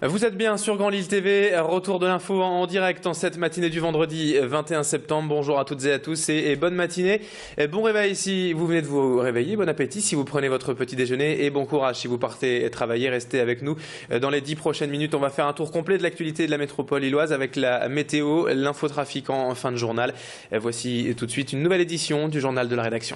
Vous êtes bien sur Grand Lille TV, retour de l'info en direct en cette matinée du vendredi 21 septembre. Bonjour à toutes et à tous et bonne matinée. Bon réveil si vous venez de vous réveiller, bon appétit si vous prenez votre petit déjeuner et bon courage si vous partez travailler. Restez avec nous dans les 10 prochaines minutes. On va faire un tour complet de l'actualité de la métropole lilloise avec la météo, l'infotrafic en fin de journal. Voici tout de suite une nouvelle édition du journal de la rédaction.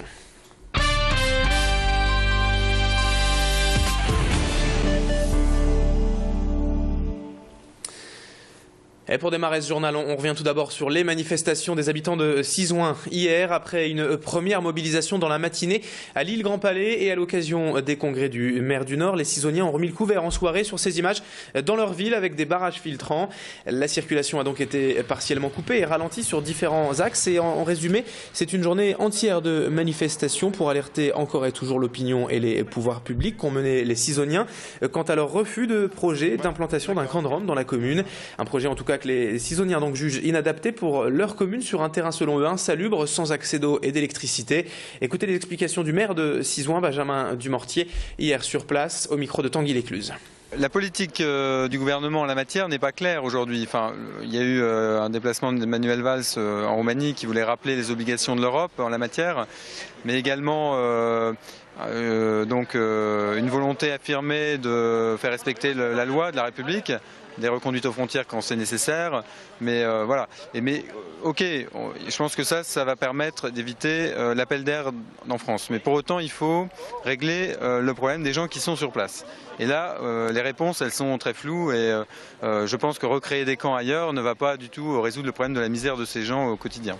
Et pour démarrer ce journal, on revient tout d'abord sur les manifestations des habitants de Sizouin hier, après une première mobilisation dans la matinée à l'Île-Grand-Palais et à l'occasion des congrès du maire du Nord. Les Sizoniens ont remis le couvert en soirée sur ces images dans leur ville avec des barrages filtrants. La circulation a donc été partiellement coupée et ralentie sur différents axes. Et en résumé, c'est une journée entière de manifestations pour alerter encore et toujours l'opinion et les pouvoirs publics qu'ont mené les Sizoniens quant à leur refus de projet d'implantation d'un camp de Rome dans la commune. Un projet en tout cas que les Sizoniens donc jugent inadapté pour leur commune sur un terrain selon eux insalubre, sans accès d'eau et d'électricité. Écoutez les explications du maire de Sizouin, Benjamin Dumortier, hier sur place au micro de Tanguy Lécluse. La politique du gouvernement en la matière n'est pas claire aujourd'hui. Enfin, il y a eu un déplacement de Manuel Valls en Roumanie qui voulait rappeler les obligations de l'Europe en la matière, mais également une volonté affirmée de faire respecter la loi de la République, des reconduites aux frontières quand c'est nécessaire, mais voilà. Ok, je pense que ça va permettre d'éviter l'appel d'air en France. Mais pour autant, il faut régler le problème des gens qui sont sur place. Et là, les réponses, elles sont très floues et je pense que recréer des camps ailleurs ne va pas du tout résoudre le problème de la misère de ces gens au quotidien.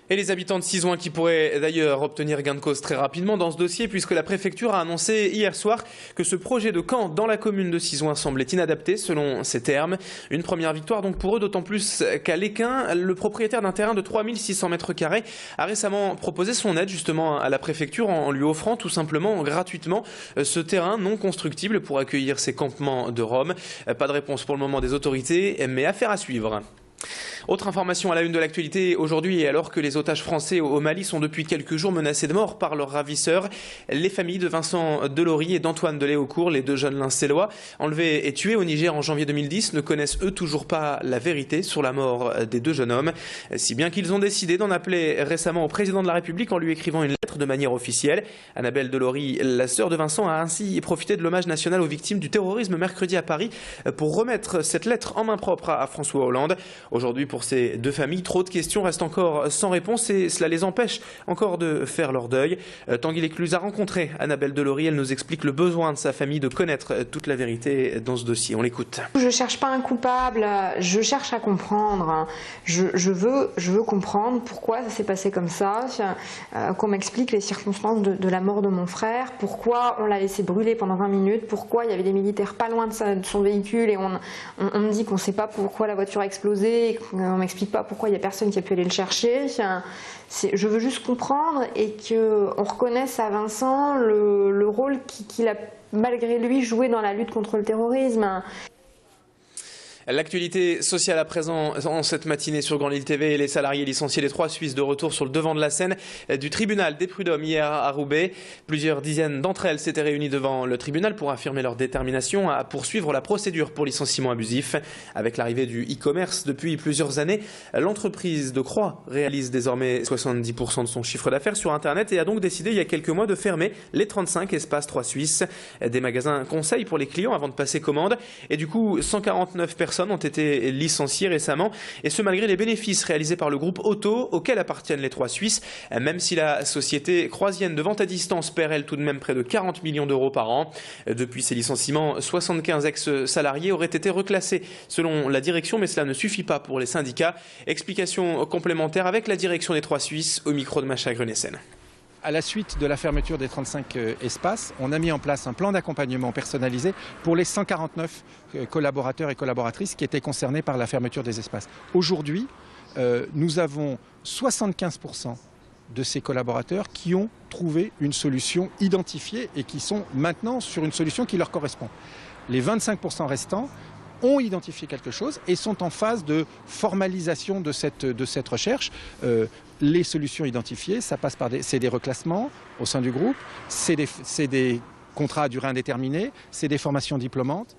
Et les habitants de Sizouin qui pourraient d'ailleurs obtenir gain de cause très rapidement dans ce dossier, puisque la préfecture a annoncé hier soir que ce projet de camp dans la commune de Sizouin semblait inadapté selon ses termes. Une première victoire donc pour eux, d'autant plus qu'à Léquin, le propriétaire d'un terrain de 3600 mètres carrés a récemment proposé son aide justement à la préfecture en lui offrant tout simplement gratuitement ce terrain non constructible pour accueillir ces campements de Rome. Pas de réponse pour le moment des autorités, mais affaire à suivre. Autre information à la une de l'actualité aujourd'hui, et alors que les otages français au Mali sont depuis quelques jours menacés de mort par leurs ravisseurs, les familles de Vincent Delory et d'Antoine Deléaucourt, les deux jeunes lincélois, enlevés et tués au Niger en janvier 2010, ne connaissent eux toujours pas la vérité sur la mort des deux jeunes hommes, si bien qu'ils ont décidé d'en appeler récemment au président de la République en lui écrivant une lettre de manière officielle. Annabelle Delory, la sœur de Vincent, a ainsi profité de l'hommage national aux victimes du terrorisme mercredi à Paris pour remettre cette lettre en main propre à François Hollande. Aujourd'hui, pour ces deux familles, trop de questions restent encore sans réponse et cela les empêche encore de faire leur deuil. Tanguy Lécluse a rencontré Annabelle Delory. Elle nous explique le besoin de sa famille de connaître toute la vérité dans ce dossier. On l'écoute. Je ne cherche pas un coupable, je cherche à comprendre. Je veux comprendre pourquoi ça s'est passé comme ça, qu'on m'explique les circonstances de la mort de mon frère, pourquoi on l'a laissé brûler pendant 20 minutes, pourquoi il y avait des militaires pas loin de son véhicule et on me dit qu'on ne sait pas pourquoi la voiture a explosé. On ne m'explique pas pourquoi il n'y a personne qui a pu aller le chercher. Je veux juste comprendre et qu'on reconnaisse à Vincent le rôle qu'il a malgré lui joué dans la lutte contre le terrorisme. L'actualité sociale à présent en cette matinée sur Grand Lille TV. Les salariés licenciés des 3 Suisses de retour sur le devant de la scène du tribunal des prud'hommes hier à Roubaix. Plusieurs dizaines d'entre elles s'étaient réunies devant le tribunal pour affirmer leur détermination à poursuivre la procédure pour licenciement abusif. Avec l'arrivée du e-commerce depuis plusieurs années, l'entreprise de Croix réalise désormais 70% de son chiffre d'affaires sur Internet et a donc décidé il y a quelques mois de fermer les 35 espaces 3 Suisses. Des magasins conseils pour les clients avant de passer commande. Et du coup, 149 personnes ont été licenciées récemment, et ce malgré les bénéfices réalisés par le groupe Auto auquel appartiennent les 3 Suisses, même si la société croisienne de vente à distance perd elle tout de même près de 40 millions d'euros par an. Depuis ces licenciements, 75 ex-salariés auraient été reclassés selon la direction, mais cela ne suffit pas pour les syndicats. Explication complémentaire avec la direction des 3 Suisses au micro de Macha Grenessen. À la suite de la fermeture des 35 espaces, on a mis en place un plan d'accompagnement personnalisé pour les 149 collaborateurs et collaboratrices qui étaient concernés par la fermeture des espaces. Aujourd'hui, nous avons 75% de ces collaborateurs qui ont trouvé une solution identifiée et qui sont maintenant sur une solution qui leur correspond. Les 25% restants ont identifié quelque chose et sont en phase de formalisation de cette recherche. Les solutions identifiées, ça passe par des reclassements au sein du groupe, c'est des contrats à durée indéterminée, c'est des formations diplômantes.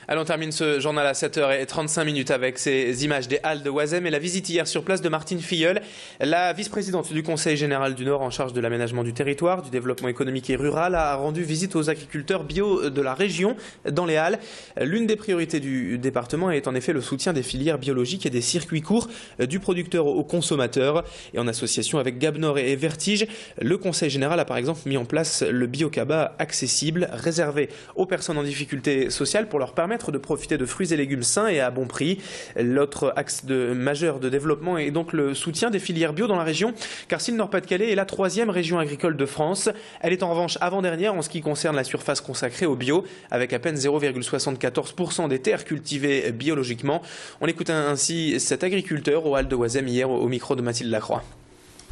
Allons, on termine ce journal à 7h35 avec ces images des halles de Oisem et la visite hier sur place de Martine Filleul, la vice-présidente du Conseil général du Nord en charge de l'aménagement du territoire, du développement économique et rural, a rendu visite aux agriculteurs bio de la région dans les halles. L'une des priorités du département est en effet le soutien des filières biologiques et des circuits courts du producteur au consommateur. Et en association avec Gabnor et Vertige, le Conseil général a par exemple mis en place le Biocaba accessible, réservé aux personnes en difficulté sociale pour leur permettre de profiter de fruits et légumes sains et à bon prix. L'autre axe majeur de développement est donc le soutien des filières bio dans la région, car si le Nord-Pas-de-Calais est la 3e région agricole de France, elle est en revanche avant-dernière en ce qui concerne la surface consacrée au bio, avec à peine 0,74% des terres cultivées biologiquement. On écoute ainsi cet agriculteur aux halles de Oisem hier au micro de Mathilde Lacroix.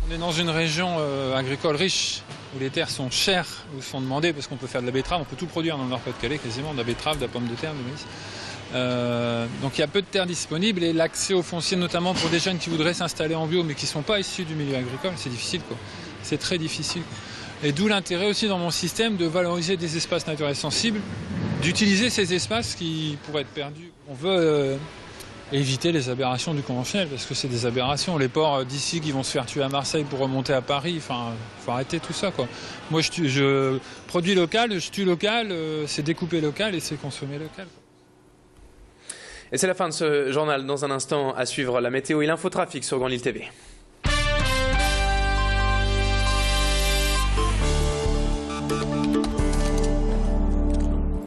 On est dans une région agricole riche, où les terres sont chères, où sont demandées, parce qu'on peut faire de la betterave, on peut tout produire dans le Nord-Pas-de-Calais quasiment, de la betterave, de la pomme de terre, du maïs. Donc il y a peu de terres disponibles et l'accès au foncier, notamment pour des jeunes qui voudraient s'installer en bio mais qui ne sont pas issus du milieu agricole, c'est difficile, quoi. C'est très difficile. Et d'où l'intérêt aussi dans mon système de valoriser des espaces naturels sensibles, d'utiliser ces espaces qui pourraient être perdus. On veut éviter les aberrations du conventionnel, parce que c'est des aberrations. Les porcs d'ici qui vont se faire tuer à Marseille pour remonter à Paris, enfin, faut arrêter tout ça, quoi. Moi, je produis local, je tue local, c'est découper local et c'est consommer local, quoi. Et c'est la fin de ce journal. Dans un instant, à suivre la météo et l'infotrafic sur Grand Lille TV.